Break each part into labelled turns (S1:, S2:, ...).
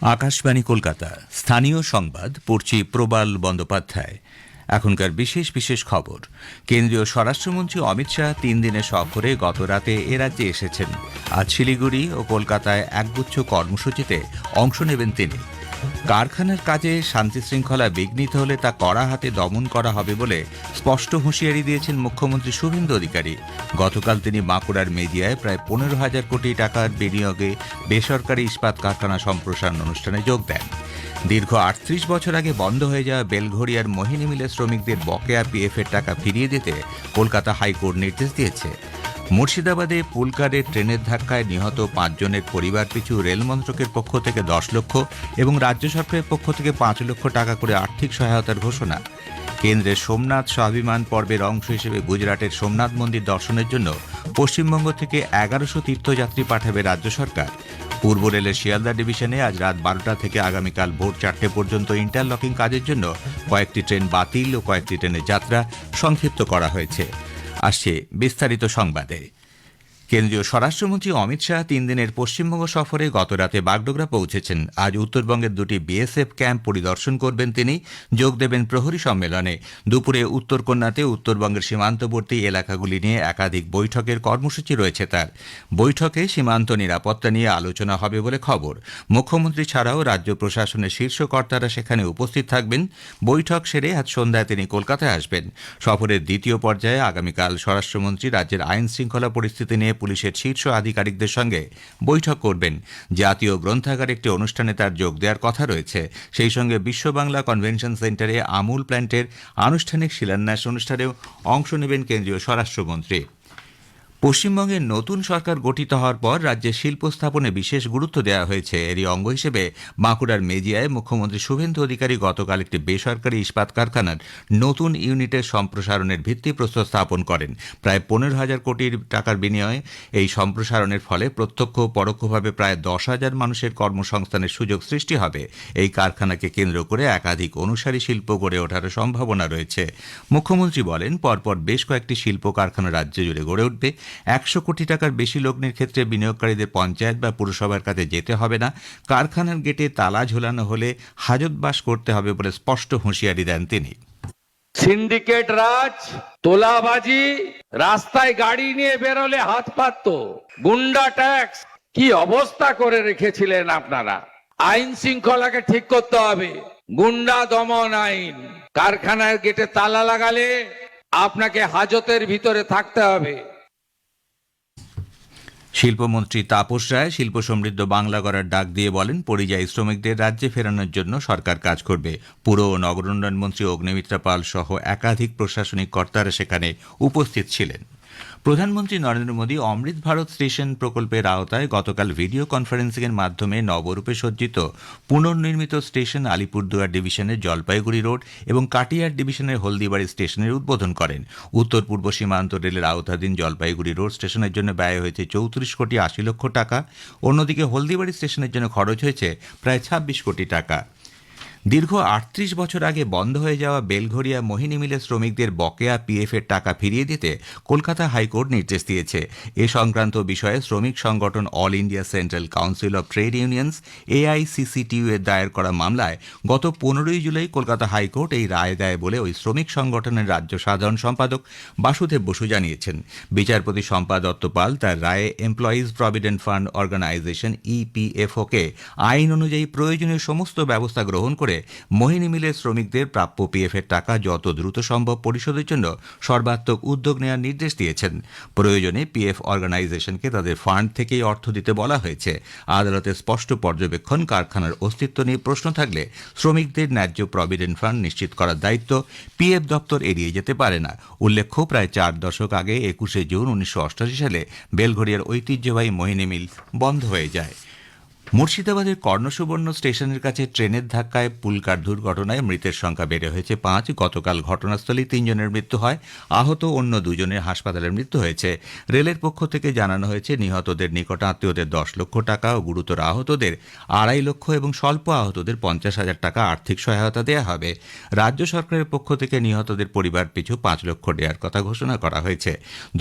S1: আকাশবাণী কলকাতা স্থানীয় সংবাদ পড়ছি প্রবাল বন্দ্যোপাধ্যায়। এখনকার বিশেষ বিশেষ খবর। কেন্দ্রীয় স্বরাষ্ট্রমন্ত্রী অমিত শাহ 3 দিনের সফরে গতরাতে এ রাজ্যে এসেছেন। আজ শিলিগুড়ি ও কলকাতায় একগুচ্ছ কর্মসূচিতে অংশ নেবেন তিনি। কারখানার কাজে শান্তি শৃঙ্খলা বিঘ্নিত হলে তা কড়া হাতে দমন করা হবে বলে স্পষ্ট হুঁশিয়ারি দিয়েছেন মুখ্যমন্ত্রী শুভেন্দু অধিকারী। গতকাল তিনি বাঁকুড়ার মেজিয়ায় প্রায় 15,000 কোটি টাকার বিনিয়োগে বেসরকারি ইস্পাত কারখানা সম্প্রসারণ অনুষ্ঠানে যোগ দেন। দীর্ঘ 38 বছর আগে বন্ধ হয়ে যাওয়া বেলঘড়িয়ার মোহিনী মিলের শ্রমিকদের বকেয়া পিএফের টাকা ফিরিয়ে দিতে কলকাতা হাইকোর্ট নির্দেশ দিয়েছে। মুর্শিদাবাদে পুলকারে ট্রেনের ধাক্কায় নিহত 5 জনের পরিবার পিছু রেল মন্ত্রকের পক্ষ থেকে 10 লক্ষ এবং রাজ্য সরকারের পক্ষ থেকে 5 লক্ষ টাকা করে আর্থিক সহায়তার ঘোষণা। কেন্দ্রের সোমনাথ স্বাভিমান পর্বের অংশ হিসেবে গুজরাটের সোমনাথ মন্দির দর্শনের জন্য পশ্চিমবঙ্গ থেকে 1100 তীর্থযাত্রী পাঠাবে রাজ্য সরকার। পূর্ব রেলের শিয়ালদা ডিভিশনে আজ রাত 12টা থেকে আগামীকাল ভোর 4টে পর্যন্ত ইন্টারলকিং কাজের জন্য কয়েকটি ট্রেন বাতিল ও কয়েকটি ট্রেনের যাত্রা সংক্ষিপ্ত করা হয়েছে। আসছে বিস্তারিত সংবাদে। কেন্দ্রীয় স্বরাষ্ট্রমন্ত্রী অমিত শাহ 3 দিনের পশ্চিমবঙ্গ সফরে গতরাতে বাগডোগরা পৌঁছেছেন। আজ উত্তরবঙ্গের 2টি বিএসএফ ক্যাম্প পরিদর্শন করবেন তিনি। যোগ দেবেন প্রহরী সম্মেলনে। দুপুরে উত্তরকন্যাতে উত্তরবঙ্গের সীমান্তবর্তী এলাকাগুলি নিয়ে একাধিক বৈঠকের কর্মসূচি রয়েছে তার। বৈঠকে সীমান্ত নিরাপত্তা নিয়ে আলোচনা হবে বলে খবর। মুখ্যমন্ত্রী ছাড়াও রাজ্য প্রশাসনের শীর্ষ কর্তারা সেখানে উপস্থিত থাকবেন। বৈঠক সেরে আজ সন্ধ্যায় তিনি কলকাতায় আসবেন। সফরের দ্বিতীয় পর্যায়ে আগামীকাল স্বরাষ্ট্রমন্ত্রী রাজ্যের আইন শৃঙ্খলা পরিস্থিতি নিয়ে পুলিশের শীর্ষ আধিকারিকদের সঙ্গে বৈঠক করবেন। জাতীয় গ্রন্থাগার একটি অনুষ্ঠানে তার যোগ দেওয়ার কথা রয়েছে। সেই সঙ্গে বিশ্ব বাংলা কনভেনশন সেন্টারে আমুল প্ল্যান্টের আনুষ্ঠানিক শিলান্যাস অনুষ্ঠানেও অংশ নেবেন কেন্দ্রীয় স্বরাষ্ট্রমন্ত্রী। পশ্চিমবঙ্গের নতুন সরকার গঠিত হওয়ার পর রাজ্যে শিল্প স্থাপনে বিশেষ গুরুত্ব দেওয়া হয়েছে। এরই অঙ্গ হিসেবে বাঁকুড়ার মেজিয়ায় মুখ্যমন্ত্রী শুভেন্দু অধিকারী গতকাল একটি বেসরকারি ইস্পাত কারখানার নতুন ইউনিটের সম্প্রসারণের ভিত্তিপ্রস্তর স্থাপন করেন। প্রায় 15,000 কোটি টাকার বিনিময়ে এই সম্প্রসারণের ফলে প্রত্যক্ষ ও পরোক্ষভাবে প্রায় 10,000 মানুষের কর্মসংস্থানের সুযোগ সৃষ্টি হবে। এই কারখানাকে কেন্দ্র করে একাধিক অনুসারী শিল্প গড়ে ওঠার সম্ভাবনা রয়েছে। মুখ্যমন্ত্রী বলেন, পরপর বেশ কয়েকটি শিল্প কারখানা রাজ্য জুড়ে গড়ে উঠবে। 100 কোটি টাকার বেশি লগ্নির ক্ষেত্রে বিনিয়োগকারীদের পঞ্চায়েত বা পুরসভার কাছে যেতে হবে না। কারখানার গেটে তালা ঝোলানো হলে হাজতবাস করতে হবে বলে স্পষ্ট হুঁশিয়ারি দেন তিনি।
S2: সিন্ডিকেট রাজ, তোলাবাজি, রাস্তায় গাড়ি নিয়ে বেরোলে হাত পাততো, গুন্ডা ট্যাক্স, কি অবস্থা করে রেখেছিলেন আপনারা। আইন শৃঙ্খলাকে ঠিক করতে হবে। গুন্ডা দমন আইন। কারখানার গেটে তালা লাগালে আপনাকে হাজতের ভিতরে থাকতে হবে।
S1: শিল্পমন্ত্রী তাপস রায় শিল্প সমৃদ্ধ বাংলা গড়ার ডাক দিয়ে বলেন, পরিযায়ী শ্রমিকদের রাজ্যে ফেরানোর জন্য সরকার কাজ করবে। পুর ও নগর উন্নয়ন মন্ত্রী অগ্নিমিত্রা পাল সহ একাধিক প্রশাসনিক কর্তারা সেখানে উপস্থিত ছিলেন। প্রধানমন্ত্রী নরেন্দ্র মোদী অমৃত ভারত স্টেশন প্রকল্পের আওতায় গতকাল ভিডিও কনফারেন্সিংয়ের মাধ্যমে নবরূপে সজ্জিত পুনর্নির্মিত স্টেশন আলিপুরদুয়ার ডিভিশনের জলপাইগুড়ি রোড এবং কাটিয়ার ডিভিশনের হলদিবাড়ি স্টেশনের উদ্বোধন করেন। উত্তর পূর্ব সীমান্ত রেলের আওতাধীন জলপাইগুড়ি রোড স্টেশনের জন্য ব্যয় হয়েছে 34 কোটি 80 লক্ষ টাকা। অন্যদিকে হলদিবাড়ি স্টেশনের জন্য খরচ হয়েছে প্রায় 26 কোটি টাকা। দীর্ঘ 38 বছর আগে বন্ধ হয়ে যাওয়া বেলঘড়িয়া মোহিনী মিলের শ্রমিকদের বকেয়া পিএফের টাকা ফিরিয়ে দিতে কলকাতা হাইকোর্ট নির্দেশ দিয়েছে। এ সংক্রান্ত বিষয়ে শ্রমিক সংগঠন all India central council of trade unions AICCTU এর দায়ের করা মামলায় গত 15ই জুলাই কলকাতা হাইকোর্ট এই রায় দেয় বলে ওই শ্রমিক সংগঠনের রাজ্য সাধারণ সম্পাদক বাসুদেব বসু জানিয়েছেন। বিচারপতি শম্পা দত্ত পাল তার রায়ে employees provident fund organisation EPFO কে আইন অনুযায়ী প্রয়োজনীয় সমস্ত ব্যবস্থা গ্রহণ করে মোহিনী মিলের শ্রমিকদের প্রাপ্য পিএফের টাকা যত দ্রুত সম্ভব পরিশোধের জন্য সর্বাত্মক উদ্যোগ নেওয়ার নির্দেশ দিয়েছেন। প্রয়োজনে পিএফ অর্গানাইজেশনকে তাদের ফান্ড থেকেই অর্থ দিতে বলা হয়েছে। আদালতের স্পষ্ট পর্যবেক্ষণ, কারখানার অস্তিত্ব নিয়ে প্রশ্ন থাকলে শ্রমিকদের ন্যায্য প্রভিডেন্ট ফান্ড নিশ্চিত করার দায়িত্ব পিএফ দপ্তর এড়িয়ে যেতে পারে না। উল্লেখ্য, প্রায় 4 দশক আগে 21শে জুন 1988 সালে বেলঘড়িয়ার ঐতিহ্যবাহী মোহিনী মিল বন্ধ হয়ে যায়। মুর্শিদাবাদের কর্ণসুবর্ণ স্টেশনের কাছে ট্রেনের ধাক্কায় পুলকার দুর্ঘটনায় মৃতের সংখ্যা বেড়ে হয়েছে 5। গতকাল ঘটনাস্থলেই 3 জনের মৃত্যু হয়। আহত অন্য 2 জনের হাসপাতালে মৃত্যু হয়েছে। রেলের পক্ষ থেকে জানানো হয়েছে, নিহতদের নিকট আত্মীয়দের 10 লক্ষ টাকা ও গুরুতর আহতদের 2.5 লক্ষ এবং স্বল্প আহতদের 50,000 টাকা আর্থিক সহায়তা দেওয়া হবে। রাজ্য সরকারের পক্ষ থেকে নিহতদের পরিবার পিছু 5 লক্ষ দেওয়ার কথা ঘোষণা করা হয়েছে।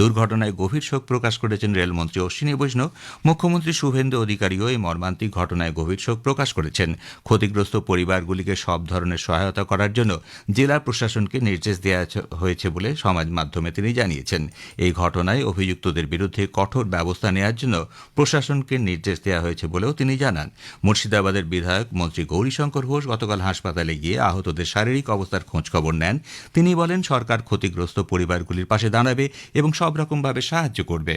S1: দুর্ঘটনায় গভীর শোক প্রকাশ করেছেন রেলমন্ত্রী অশ্বিনী বৈষ্ণব। মুখ্যমন্ত্রী শুভেন্দু অধিকারীও এই মর্মান্তিক মর্মান্তিক ঘটনায় গভীর শোক প্রকাশ করেছেন। ক্ষতিগ্রস্ত পরিবারগুলিকে সব ধরনের সহায়তা করার জন্য জেলা প্রশাসনকে নির্দেশ দেওয়া হয়েছে বলে সমাজ মাধ্যমে তিনি জানিয়েছেন। এই ঘটনায় অভিযুক্তদের বিরুদ্ধে কঠোর ব্যবস্থা নেওয়ার জন্য প্রশাসনকে নির্দেশ দেওয়া হয়েছে বলেও তিনি জানান। মুর্শিদাবাদের বিধায়ক মন্ত্রী গৌরীশঙ্কর ঘোষ গতকাল হাসপাতালে গিয়ে আহতদের শারীরিক অবস্থার খোঁজখবর নেন। তিনি বলেন, সরকার ক্ষতিগ্রস্ত পরিবারগুলির পাশে দাঁড়াবে এবং সব রকমভাবে সাহায্য করবে।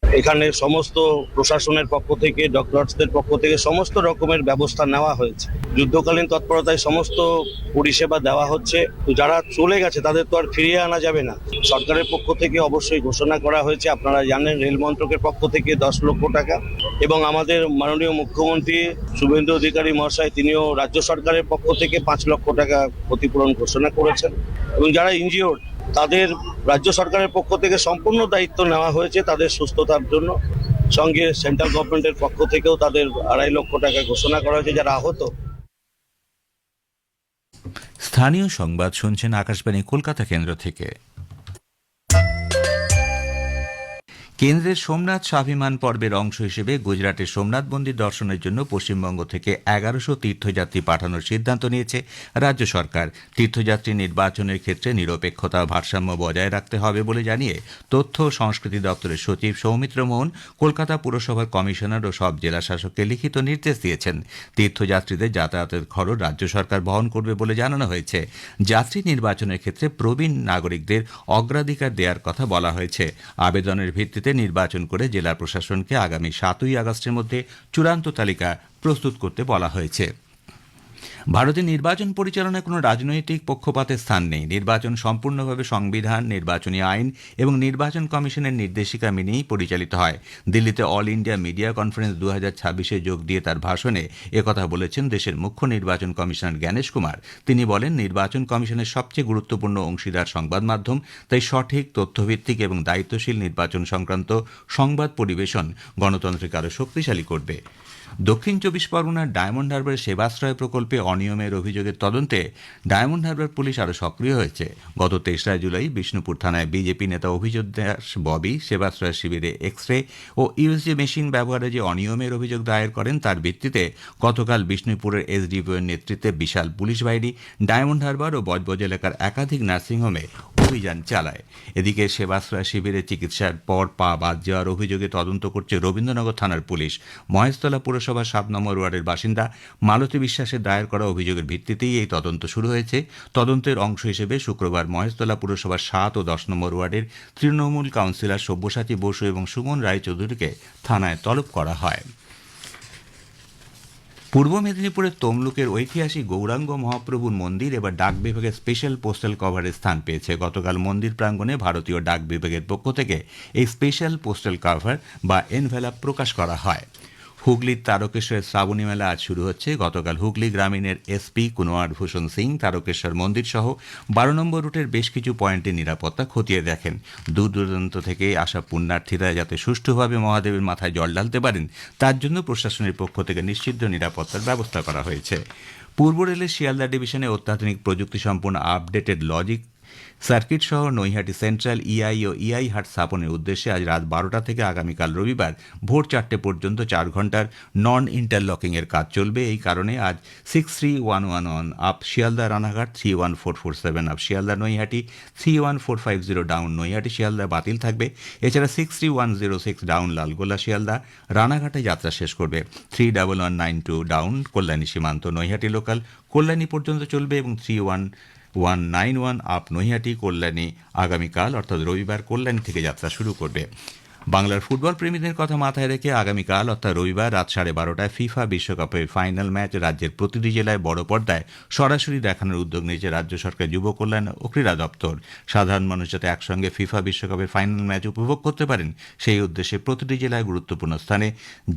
S3: এখানে সমস্ত প্রশাসনের পক্ষ থেকে, ডক্টরসদের পক্ষ থেকে সমস্ত রকমের ব্যবস্থা নেওয়া হয়েছে। যুদ্ধকালীন তৎপরতায় সমস্ত পরিষেবা দেওয়া হচ্ছে। তো যারা চলে গেছে তাদের তো আর ফিরিয়ে আনা যাবে না। সরকারের পক্ষ থেকে অবশ্যই ঘোষণা করা হয়েছে, আপনারা জানেন, রেল মন্ত্রকের পক্ষ থেকে 10 লক্ষ টাকা, এবং আমাদের মাননীয় মুখ্যমন্ত্রী শুভেন্দু অধিকারী মহাশয় তিনিও রাজ্য সরকারের পক্ষ থেকে 5 লক্ষ টাকা ক্ষতিপূরণ ঘোষণা করেছেন। এবং যারা ইনজিওর্ড তাদের রাজ্য সরকারের পক্ষ থেকে সম্পূর্ণ দায়িত্ব নেওয়া হয়েছে তাদের সুস্থতার জন্য। সঙ্গে সেন্ট্রাল গভর্নমেন্টের পক্ষ থেকেও তাদের 2.5 লক্ষ টাকা ঘোষণা করা হয়েছে যারা আহত।
S1: স্থানীয় সংবাদ শুনছেন আকাশবাণী কলকাতা কেন্দ্র থেকে। কেন্দ্রের সোমনাথ স্বাভিমান পর্বের অংশ হিসেবে গুজরাটের সোমনাথ মন্দির দর্শনের জন্য পশ্চিমবঙ্গ থেকে 1100 তীর্থযাত্রী পাঠানোর সিদ্ধান্ত নিয়েছে রাজ্য সরকার। তীর্থযাত্রী নির্বাচনের ক্ষেত্রে নিরপেক্ষতা ভারসাম্য বজায় রাখতে হবে বলে জানিয়ে তথ্য ও সংস্কৃতি দপ্তরের সচিব সৌমিত্র মোহন কলকাতা পুরসভার কমিশনার ও সব জেলা শাসককে লিখিত নির্দেশ দিয়েছেন। তীর্থযাত্রীদের যাতায়াতের খরচ রাজ্য সরকার বহন করবে বলে জানানো হয়েছে। যাত্রী নির্বাচনের ক্ষেত্রে প্রবীণ নাগরিকদের অগ্রাধিকার দেওয়ার কথা বলা হয়েছে। আবেদনের ভিত্তিতে নির্বাচন করে জেলা প্রশাসনকে আগামী 7ই আগস্টের মধ্যে চূড়ান্ত তালিকা প্রস্তুত করতে বলা হয়েছে। ভারতের নির্বাচন পরিচালনায় কোনো রাজনৈতিক পক্ষপাতের স্থান নেই। নির্বাচন সম্পূর্ণভাবে সংবিধান, নির্বাচনী আইন এবং নির্বাচন কমিশনের নির্দেশিকা মেনেই পরিচালিত হয়। দিল্লিতে অল ইন্ডিয়া মিডিয়া কনফারেন্স 2026-এ যোগ দিয়ে তার ভাষণে একথা বলেছেন দেশের মুখ্য নির্বাচন কমিশনার জ্ঞানেশ কুমার। তিনি বলেন, নির্বাচন কমিশনের সবচেয়ে গুরুত্বপূর্ণ অংশীদার সংবাদ মাধ্যম, তাই সঠিক তথ্যভিত্তিক এবং দায়িত্বশীল নির্বাচন সংক্রান্ত সংবাদ পরিবেশন গণতন্ত্রকে আরও শক্তিশালী করবে। দক্ষিণ 24 পরগনার ডায়মন্ড হারবার সেবাশ্রয় প্রকল্পে অনিয়মের অভিযোগের তদন্তে ডায়মন্ড হারবার পুলিশ আরও সক্রিয় হয়েছে। গত 23 জুলাই বিষ্ণুপুর থানায় বিজেপি নেতা অভিজিৎ দাস ববি সেবাশ্রয় শিবিরে এক্স-রে ও ইউএসজি মেশিন ব্যবহারে যে অনিয়মের অভিযোগ দায়ের করেন তার ভিত্তিতে গতকাল বিষ্ণুপুরের এসডিপিওর নেতৃত্বে বিশাল পুলিশ বাহিনী ডায়মন্ড হারবার ও বজবজ এলাকার একাধিক নার্সিংহোমে অভিযান চালায়। এদিকে সেবাশ্রয় শিবিরে চিকিৎসার পর পা বাদ যাওয়ার অভিযোগে তদন্ত করছে রবীন্দ্রনগর থানার পুলিশ। মহেশতলা পুরসভার 7 নম্বর ওয়ার্ডের বাসিন্দা মালতী বিশ্বাসের দায়ের করা অভিযোগের ভিত্তিতেই এই তদন্ত শুরু হয়েছে। তদন্তের অংশ হিসেবে শুক্রবার মহেশতলা পুরসভার 7 ও 10 নম্বর ওয়ার্ডের তৃণমূল কাউন্সিলর সব্যসাচী বসু এবং সুমন রায়চৌধুরীকে থানায় তলব করা হয়। পূর্ব মেদিনীপুরের তমলুকের ঐতিহাসিক গৌরাঙ্গ মহাপ্রভুর মন্দির এবার ডাক বিভাগের স্পেশাল পোস্টাল কভারের স্থান পেয়েছে। গতকাল মন্দির প্রাঙ্গণে ভারতীয় ডাক বিভাগের পক্ষ থেকে এই স্পেশাল পোস্টাল কভার বা এনভেলাপ প্রকাশ করা হয়। হুগলির তারকেশ্বরের শ্রাবণী মেলা আজ শুরু হচ্ছে। গতকাল হুগলি গ্রামীণের এসপি কুনওয়ার ভূষণ সিং তারকেশ্বর মন্দির সহ 12 নম্বর রুটের বেশ কিছু পয়েন্টের নিরাপত্তা খতিয়ে দেখেন। দূর দূরান্ত থেকে আসা পুণ্যার্থীরা যাতে সুষ্ঠুভাবে মহাদেবের মাথায় জল ঢালতে পারেন তার জন্য প্রশাসনের পক্ষ থেকে নিশ্চিদ্র নিরাপত্তার ব্যবস্থা করা হয়েছে। পূর্ব রেলের শিয়ালদা ডিভিশনে অত্যাধুনিক প্রযুক্তি সম্পন্ন আপডেটেড লজিক সার্কিট সহ নৈহাটি সেন্ট্রাল ইআই ও ইআই হাট স্থাপনের উদ্দেশ্যে আজ রাত 12টা থেকে আগামীকাল রবিবার ভোর 4টে পর্যন্ত 4 ঘন্টার নন ইন্টারলকিংয়ের কাজ চলবে। এই কারণে আজ 63111 up Sealdah Ranaghat, 31447 up Sealdah Naihati, 31450 down Naihati Sealdah বাতিল থাকবে। এছাড়া 63106 ডাউন লালগোলা শিয়ালদা রানাঘাটে যাত্রা শেষ করবে। 31192 ডাউন কল্যাণী সীমান্ত নৈহাটি লোকাল কল্যাণী পর্যন্ত চলবে এবং 31191 আপ নৈহাটি কল্যাণী আগামীকাল অর্থাৎ রবিবার কল্যাণী থেকে যাত্রা শুরু করবে। বাংলার ফুটবল প্রেমীদের কথা মাথায় রেখে আগামীকাল অর্থাৎ রবিবার রাত 12:30টায় ফিফা বিশ্বকাপের ফাইনাল ম্যাচ রাজ্যের প্রতিটি জেলায় বড় পর্দায় সরাসরি দেখানোর উদ্যোগ নিয়েছে রাজ্য সরকার যুব কল্যাণ ও ক্রীড়া দপ্তর। সাধারণ মানুষ যাতে একসঙ্গে ফিফা বিশ্বকাপের ফাইনাল ম্যাচ উপভোগ করতে পারেন সেই উদ্দেশ্যে প্রতিটি জেলায় গুরুত্বপূর্ণ স্থানে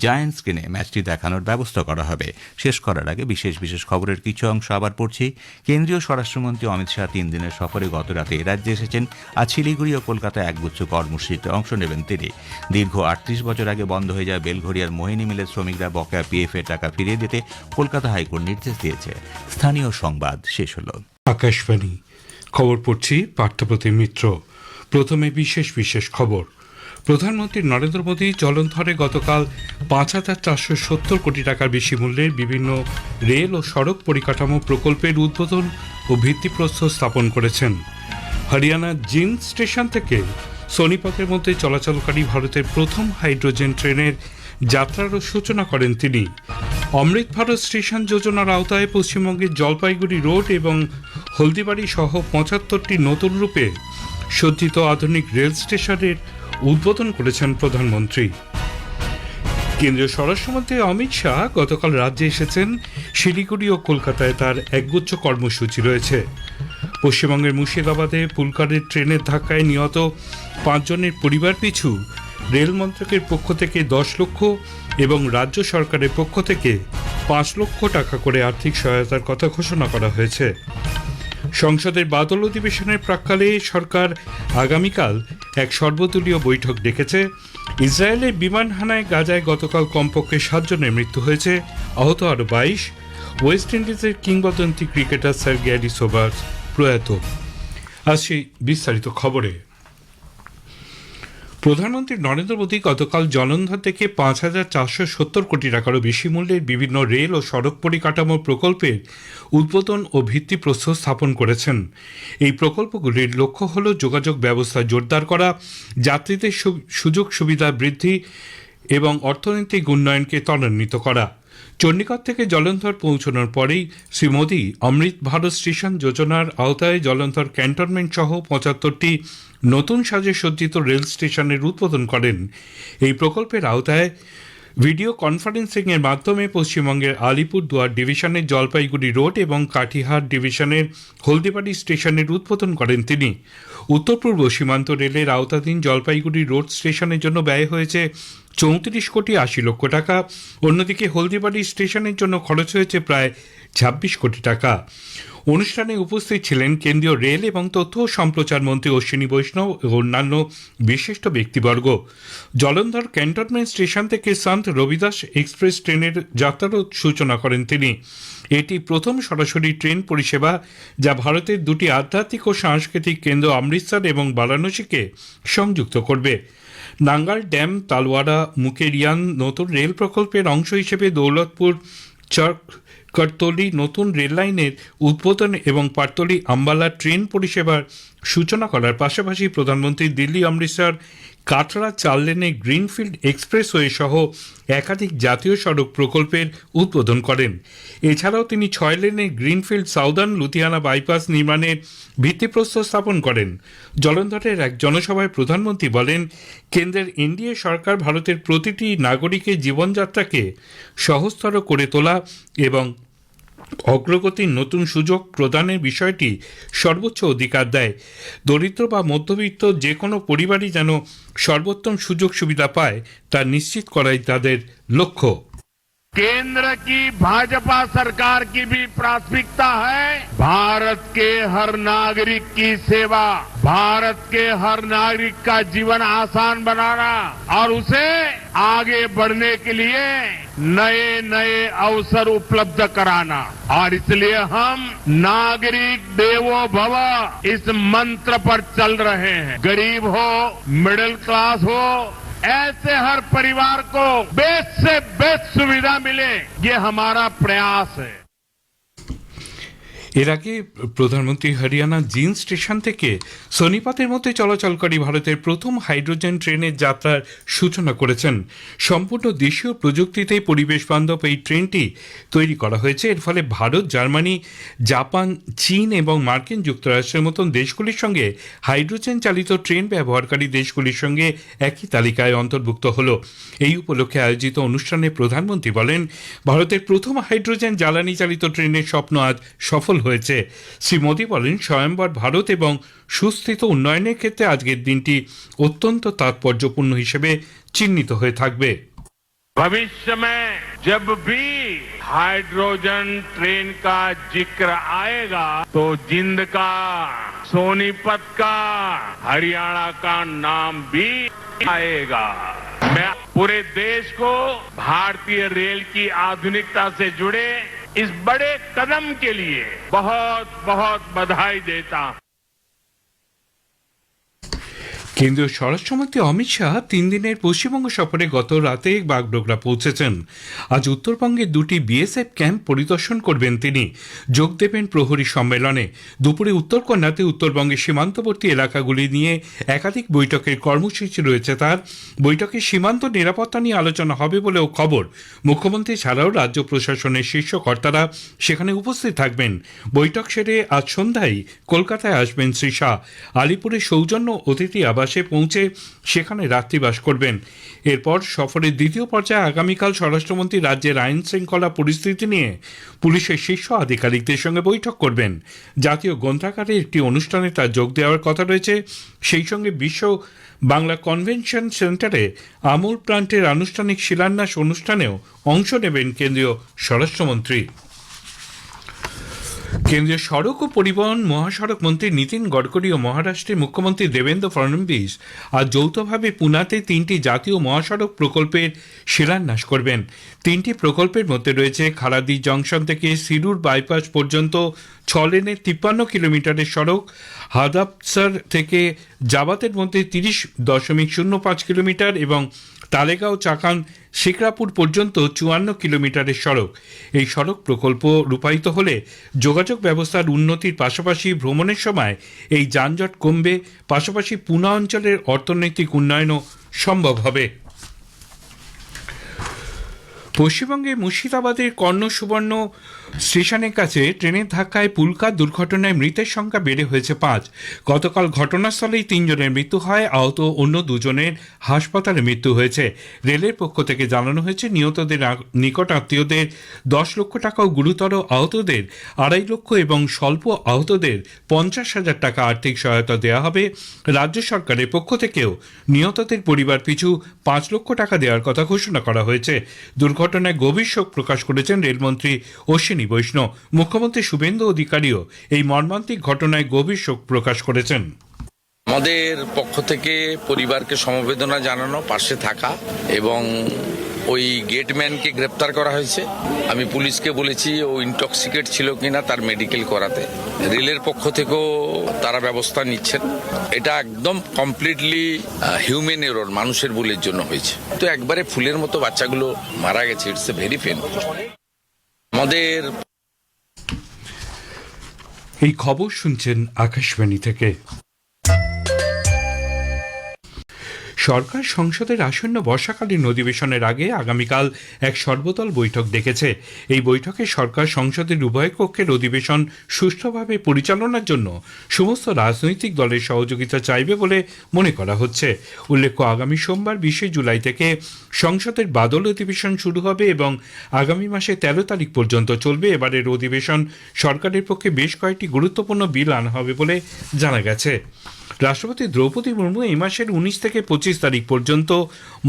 S1: জায়ান্ট স্ক্রিনে ম্যাচটি দেখানোর ব্যবস্থা করা হবে। শেষ করার আগে বিশেষ খবরের কিছু অংশ আবার পড়ছি। কেন্দ্রীয় স্বরাষ্ট্রমন্ত্রী অমিত শাহ 3 দিনের সফরে গত রাতে রাজ্যে এসেছেন। আজ শিলিগুড়ি ও কলকাতায় একগুচ্ছ কর্মসূচিতে অংশ নেবেন তিনি। দীর্ঘ 38 বছর আগে বন্ধ হয়ে যায় বেলঘড়িয়ার মোহিনী মিলের শ্রমিকরা বকেয়া পিএফ এর টাকা ফিরিয়ে দিতে কলকাতা হাইকোর্ট নির্দেশ দিয়েছে। স্থানীয় সংবাদ শেষ হল।
S4: আকাশবাণী খবর পড়ছি পার্থপ্রতিম মিত্র। প্রথমে বিশেষ খবর। প্রধানমন্ত্রী নরেন্দ্র মোদী জলন্ধরে গতকাল ৫,৪৭০ কোটি টাকার বেশি মূল্যের বিভিন্ন রেল ও সড়ক পরিকাঠামো প্রকল্পের উদ্বোধন ও ভিত্তিপ্রস্তর স্থাপন করেছেন। হরিয়ানার জিন্দ স্টেশন থেকে সোনিপতের মধ্যে চলাচলকারী ভারতের প্রথম হাইড্রোজেন ট্রেনের যাত্রারও সূচনা করেন তিনি। অমৃত ভারত স্টেশন যোজনার আওতায় পশ্চিমবঙ্গের জলপাইগুড়ি রোড এবং হলদিবাড়ি সহ ৭৫টি নতুন রূপে সজ্জিত আধুনিক রেল স্টেশনের উদ্বোধন করেছেন প্রধানমন্ত্রী। কেন্দ্রীয় স্বরাষ্ট্রমন্ত্রী অমিত শাহ গতকাল রাজ্যে এসেছেন। শিলিগুড়ি ও কলকাতায় তার একগুচ্ছ কর্মসূচি রয়েছে। পশ্চিমবঙ্গের মুর্শিদাবাদে পুলকারের ট্রেনের ধাক্কায় নিহত ৫ জনের পরিবার পিছু রেল মন্ত্রকের পক্ষ থেকে ১০ লক্ষ এবং রাজ্য সরকারের পক্ষ থেকে ৫ লক্ষ টাকা করে আর্থিক সহায়তার কথা ঘোষণা করা হয়েছে। সংসদের বাদল অধিবেশনের প্রাক্কালে সরকার আগামীকাল এক সর্বদলীয় বৈঠক ডেকেছে। ইসরায়েলের বিমান হানায় গাজায় গতকাল কমপক্ষে ৭ জনের মৃত্যু হয়েছে, আহত আরও ২২। ওয়েস্ট ইন্ডিজের কিংবদন্তি ক্রিকেটার স্যার গ্যারি সোবার্স প্রয়াত। আসছি বিস্তারিত খবরে। প্রধানমন্ত্রী নরেন্দ্র মোদী গতকাল জলন্ধর থেকে ৫,৪৭০ কোটি টাকারও বেশি মূল্যের বিভিন্ন রেল ও সড়ক পরিকাঠামো প্রকল্পের উদ্বোধন ও ভিত্তিপ্রস্তর স্থাপন করেছেন। এই প্রকল্পগুলির লক্ষ্য হল যোগাযোগ ব্যবস্থা জোরদার করা, যাত্রীদের সুযোগ সুবিধা বৃদ্ধি এবং অর্থনৈতিক উন্নয়নকে ত্বরান্বিত করা। চণ্ডীগড় থেকে জলন্ধর পৌঁছানোর পরেই শ্রী মোদী অমৃত ভারত স্টেশন যোজনার আওতায় জলন্ধর ক্যান্টনমেন্ট সহ ৭৫টি নতুন সাজে সজ্জিত রেল স্টেশনের উদ্বোধন করেন। এই প্রকল্পের আওতায় ভিডিও কনফারেন্সিংয়ের মাধ্যমে পশ্চিমবঙ্গের আলিপুরদুয়ার ডিভিশনের জলপাইগুড়ি রোড এবং কাটিহার ডিভিশনের হলদিবাড়ি স্টেশনের উদ্বোধন করেন তিনি। উত্তর পূর্ব সীমান্ত রেলের আওতাধীন জলপাইগুড়ি রোড স্টেশনের জন্য ব্যয় হয়েছে ৩৪ কোটি ৮০ লক্ষ টাকা। অন্যদিকে হলদিবাড়ি স্টেশনের জন্য খরচ হয়েছে প্রায় ২৬ কোটি টাকা। অনুষ্ঠানে উপস্থিত ছিলেন কেন্দ্রীয় রেল এবং তথ্য ও সম্প্রচার মন্ত্রী অশ্বিনী বৈষ্ণব ও অন্যান্য বিশিষ্ট ব্যক্তিবর্গ। জলন্ধর ক্যান্টনমেন্ট স্টেশন থেকে সন্ত রবিদাস এক্সপ্রেস ট্রেনের যাত্রারও সূচনা করেন তিনি। এটি প্রথম সরাসরি ট্রেন পরিষেবা যা ভারতের দুটি আধ্যাত্মিক ও সাংস্কৃতিক কেন্দ্র অমৃতসর এবং বারাণসীকে সংযুক্ত করবে। নাঙ্গাল ড্যাম তালওয়ারা মুকেরিয়ান নতুন রেল প্রকল্পের অংশ হিসেবে দৌলতপুর চক করতলি নতুন রেল লাইনের উদ্বোধন এবং পাটতলি আম্বালা ট্রেন পরিষেবার সূচনা করার পাশাপাশি প্রধানমন্ত্রী দিল্লি অমৃতসর কাটরা ৪ লেনে গ্রিনফিল্ড এক্সপ্রেসওয়ে সহ একাধিক জাতীয় সড়ক প্রকল্পের উদ্বোধন করেন। এছাড়াও তিনি ৬ লেনে গ্রিনফিল্ড সাউদার্ন লুধিয়ানা বাইপাস নির্মাণের ভিত্তিপ্রস্তর স্থাপন করেন। জলন্ধরের এক জনসভায় প্রধানমন্ত্রী বলেন, কেন্দ্রের এনডিএ সরকার ভারতের প্রতিটি নাগরিকের জীবনযাত্রাকে সহজতর করে তোলা এবং অগ্রগতির নতুন সুযোগ প্রদানের বিষয়টি সর্বোচ্চ অধিকার দেয়। দরিদ্র বা মধ্যবিত্ত যে কোনো পরিবারই যেন সর্বোত্তম সুযোগ সুবিধা পায় তা নিশ্চিত করাই তাদের লক্ষ্য।
S5: केंद्र की भाजपा सरकार की भी प्राथमिकता है भारत के हर नागरिक की सेवा, भारत के हर नागरिक का जीवन आसान बनाना और उसे आगे बढ़ने के लिए नए नए अवसर उपलब्ध कराना। और इसलिए हम नागरिक देवो भव इस मंत्र पर चल रहे हैं। गरीब हो, मिडिल क्लास हो, ऐसे हर परिवार को बेस्ट से बेस्ट सुविधा मिले, ये हमारा प्रयास है।
S4: এর আগে প্রধানমন্ত্রী হরিয়ানা জিন্দ স্টেশন থেকে সোনিপতের মধ্যে চলাচলকারী ভারতের প্রথম হাইড্রোজেন ট্রেনের যাত্রার সূচনা করেছেন। সম্পূর্ণ দেশীয় প্রযুক্তিতে পরিবেশ বান্ধব এই ট্রেনটি তৈরি করা হয়েছে। এর ফলে ভারত, জার্মানি, জাপান, চীন এবং মার্কিন যুক্তরাষ্ট্রের মতন দেশগুলির সঙ্গে হাইড্রোজেন চালিত ট্রেন ব্যবহারকারী দেশগুলির সঙ্গে একই তালিকায় অন্তর্ভুক্ত হল। এই উপলক্ষে আয়োজিত অনুষ্ঠানে প্রধানমন্ত্রী বলেন, ভারতের প্রথম হাইড্রোজেন জ্বালানি চালিত ট্রেনের স্বপ্ন আজ সফল হয়েছে। শ্রী মোদী বলেন, স্বয়ম্বর ভারত এবং সুস্থিত উন্নয়নের ক্ষেত্রে আজকের দিনটি অত্যন্ত তাৎপর্যপূর্ণ হিসেবে চিহ্নিত হয়ে থাকবে।
S5: भविष्य में जब भी हाइड्रोजन ट्रेन का जिक्र आएगा तो जिंद का, सोनीपत का, हरियाणा का नाम भी आएगा। मैं पूरे देश को भारतीय रेल की आधुनिकता से जुड़े इस बड़े कदम के लिए बहुत बहुत बधाई देता हूं।
S4: কেন্দ্রীয় স্বরাষ্ট্রমন্ত্রী অমিত শাহ 3 দিনের পশ্চিমবঙ্গ সফরে গত রাতে বাগডোগরা পৌঁছেছেন। আজ উত্তরবঙ্গের 2টি বিএসএফ ক্যাম্প পরিদর্শন করবেন তিনি। যোগ দেবেন প্রহরী সম্মেলনে। দুপুরে উত্তরকন্যাতে উত্তরবঙ্গের সীমান্তবর্তী এলাকাগুলি নিয়ে একাধিক বৈঠকের কর্মসূচি রয়েছে তার। বৈঠকে সীমান্ত নিরাপত্তা নিয়ে আলোচনা হবে বলেও খবর। মুখ্যমন্ত্রী ছাড়াও রাজ্য প্রশাসনের শীর্ষ কর্তারা সেখানে উপস্থিত থাকবেন। বৈঠক সেরে আজ সন্ধ্যায় কলকাতায় আসবেন শ্রী শাহ। আলিপুরে সৌজন্য অতিথি আবাসে পৌঁছে সেখানে রাত্রিবাস করবেন। এরপর সফরের দ্বিতীয় পর্যায়ে আগামীকাল স্বরাষ্ট্রমন্ত্রী রাজ্যের আইন শৃঙ্খলা পরিস্থিতি নিয়ে পুলিশের শীর্ষ আধিকারিকদের সঙ্গে বৈঠক করবেন। জাতীয় গ্রন্থাগারে একটি অনুষ্ঠানে তার যোগ দেওয়ার কথা রয়েছে। সেই সঙ্গে বিশ্ব বাংলা কনভেনশন সেন্টারে আমূল প্লান্টের আনুষ্ঠানিক শিলান্যাস অনুষ্ঠানেও অংশ নেবেন কেন্দ্রীয় স্বরাষ্ট্রমন্ত্রী। কেন্দ্রীয় সড়ক ও পরিবহন মহাসড়ক মন্ত্রী নীতিন গডকরি ও মহারাষ্ট্রের মুখ্যমন্ত্রী দেবেন্দ্র ফডনবিস আজ যৌথভাবে পুনাতে 3টি জাতীয় মহাসড়ক প্রকল্পের শিলান্যাস করবেন। 3টি প্রকল্পের মধ্যে রয়েছে খারাদি জংশন থেকে সিরুর বাইপাস পর্যন্ত 6 লেনের 53 কিলোমিটারের সড়ক, হাদাপসার থেকে জাবাতের মধ্যে 30.05 কিলোমিটার এবং তালেগাঁও চাকান শিকরাপুর পর্যন্ত 54 কিলোমিটারের সড়ক। এই সড়ক প্রকল্প রূপায়িত হলে যোগাযোগ ব্যবস্থার উন্নতির পাশাপাশি ভ্রমণের সময় এই যানজট কমবে, পাশাপাশি পুনা অঞ্চলের অর্থনৈতিক উন্নয়নও সম্ভব হবে। পশ্চিমবঙ্গে মুর্শিদাবাদের কর্ণ সুবর্ণ স্টেশনের কাছে ট্রেনের ধাক্কায় পুলকার দুর্ঘটনায় মৃতের সংখ্যা বেড়ে হয়েছে 5। গতকাল ঘটনাস্থলেই 3 জনের মৃত্যু হয়, আহত অন্য 2 জনের হাসপাতালে মৃত্যু হয়েছে। রেলের পক্ষ থেকে জানানো হয়েছে নিহতদের নিকট আত্মীয়দের 10 লক্ষ টাকা ও গুরুতর আহতদের 2.5 লক্ষ এবং স্বল্প আহতদের 50,000 টাকা আর্থিক সহায়তা দেওয়া হবে। রাজ্য সরকারের পক্ষ থেকেও নিহতদের পরিবার পিছু 5 লক্ষ টাকা দেওয়ার কথা ঘোষণা করা হয়েছে। দুর্ঘটনায় গভীর শোক প্রকাশ করেছেন রেলমন্ত্রী অশ্বিনী বৈষ্ণব। মুখ্যমন্ত্রী শুভেন্দু অধিকারীও এই মর্মান্তিক ঘটনায় গভীর শোক প্রকাশ করেছেন।
S6: আমাদের পক্ষ থেকে পরিবারকে সমবেদনা জানানো, পাশে থাকা এবং ওই গেটম্যানকে গ্রেপ্তার করা হয়েছে। আমি পুলিশকে বলেছি ও ইনটক্সিকেট ছিল কিনা তার মেডিকেল করাতে। রেলের পক্ষ থেকেও তারা ব্যবস্থা নিচ্ছেন। এটা একদম কমপ্লিটলি হিউম্যান এরর, মানুষের ভুলের জন্য হয়েছে। তো একবারে ফুলের মতো বাচ্চাগুলো মারা গেছে। It's a very painful. আমাদের
S4: এই খবর শুনছেন আকাশবাণী থেকে। সরকার সংসদের আসন্ন বর্ষাকালীন অধিবেশনের আগে আগামীকাল এক সর্বদল বৈঠক ডেকেছে। এই বৈঠকে সরকার সংসদের উভয় কক্ষের অধিবেশন সুষ্ঠুভাবে পরিচালনার জন্য সমস্ত রাজনৈতিক দলের সহযোগিতা চাইবে বলে মনে করা হচ্ছে। উল্লেখ্য, আগামী সোমবার 20 জুলাই থেকে সংসদের বাদল অধিবেশন শুরু হবে এবং আগামী মাসে 13 তারিখ পর্যন্ত চলবে। এবারের অধিবেশন সরকারের পক্ষে বেশ কয়েকটি গুরুত্বপূর্ণ বিল আনা হবে বলে জানা গেছে। রাষ্ট্রপতি দ্রৌপদী মুর্মু এই মাসের 19 থেকে 25 তারিখ পর্যন্ত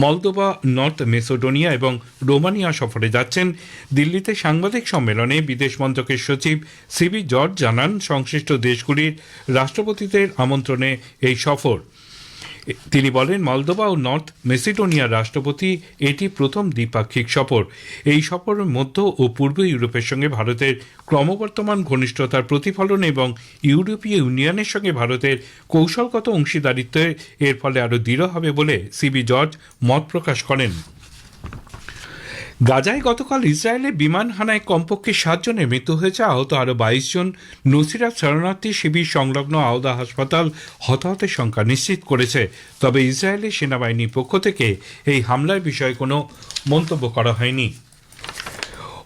S4: মলদোভা, নর্থ মেসোডোনিয়া এবং রোমানিয়া সফরে যাচ্ছেন। দিল্লিতে সাংবাদিক সম্মেলনে বিদেশ মন্ত্রকের সচিব সিবি জর্জ জানান, সংশ্লিষ্ট দেশগুলির রাষ্ট্রপতিদের আমন্ত্রণে এই সফর। তিনি বলেন, মলদোভা ও নর্থ মেসিডোনিয়ার রাষ্ট্রপতি এটি প্রথম দ্বিপাক্ষিক সফর। এই সফরের মধ্য ও পূর্ব ইউরোপের সঙ্গে ভারতের ক্রমবর্ধমান ঘনিষ্ঠতার প্রতিফলন এবং ইউরোপীয় ইউনিয়নের সঙ্গে ভারতের কৌশলগত অংশীদারিত্ব এর ফলে আরও দৃঢ় হবে বলে সিবি জর্জ মত প্রকাশ করেন। গাজায় গতকাল ইসরায়েলের বিমান হানায় কমপক্ষে 7 জনের মৃত্যু হয়েছে, আহত আরও 22 জন। নুসিরাত শরণার্থী শিবির সংলগ্ন আওদা হাসপাতাল হতাহতের সংখ্যা নিশ্চিত করেছে। তবে ইসরায়েলের সেনাবাহিনীর পক্ষ থেকে এই হামলার বিষয়ে কোনো মন্তব্য করা হয়নি।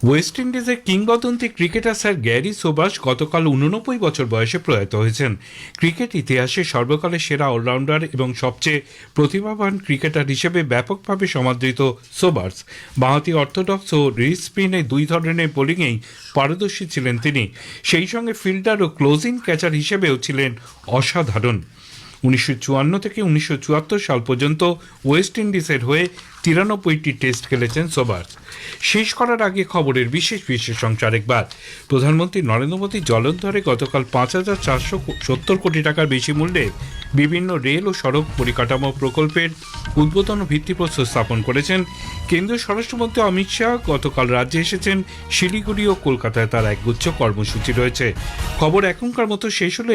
S4: ওয়েস্ট ইন্ডিজের কিংবদন্তি ক্রিকেটার স্যার গ্যারি সোবার্স গতকাল 89 বছর বয়সে প্রয়াত হয়েছেন। ক্রিকেট ইতিহাসে সর্বকালের সেরা অলরাউন্ডার এবং সবচেয়ে প্রতিভাবান ক্রিকেটার হিসেবে ব্যাপকভাবে সমাদৃত সোবার্স বাঁহাতি অর্থোডক্স ও রিস্ট স্পিনে 2 ধরনের বোলিংয়েই পারদর্শী ছিলেন তিনি। সেই সঙ্গে ফিল্ডার ও ক্লোজিং ক্যাচার হিসেবেও ছিলেন অসাধারণ। 1954 থেকে 1974 সাল পর্যন্ত ওয়েস্ট ইন্ডিজের হয়ে 93টি টেস্ট খেলেছেন সোবার্স। শেষ করার আগে খবরের বিশেষ অংশ আরেকবার। প্রধানমন্ত্রী নরেন্দ্র মোদী জলন্ধরে গতকাল 5,470 কোটি টাকার বেশি মূল্যে বিভিন্ন রেল ও সড়ক পরিকাঠামো প্রকল্পের উদ্বোধন ও ভিত্তিপ্রস্তর স্থাপন করেছেন। কেন্দ্রীয় স্বরাষ্ট্রমন্ত্রী অমিত শাহ গতকাল রাজ্যে এসেছেন। শিলিগুড়ি ও কলকাতায় তার একগুচ্ছ কর্মসূচি রয়েছে। খবর এখনকার মতো শেষ হলে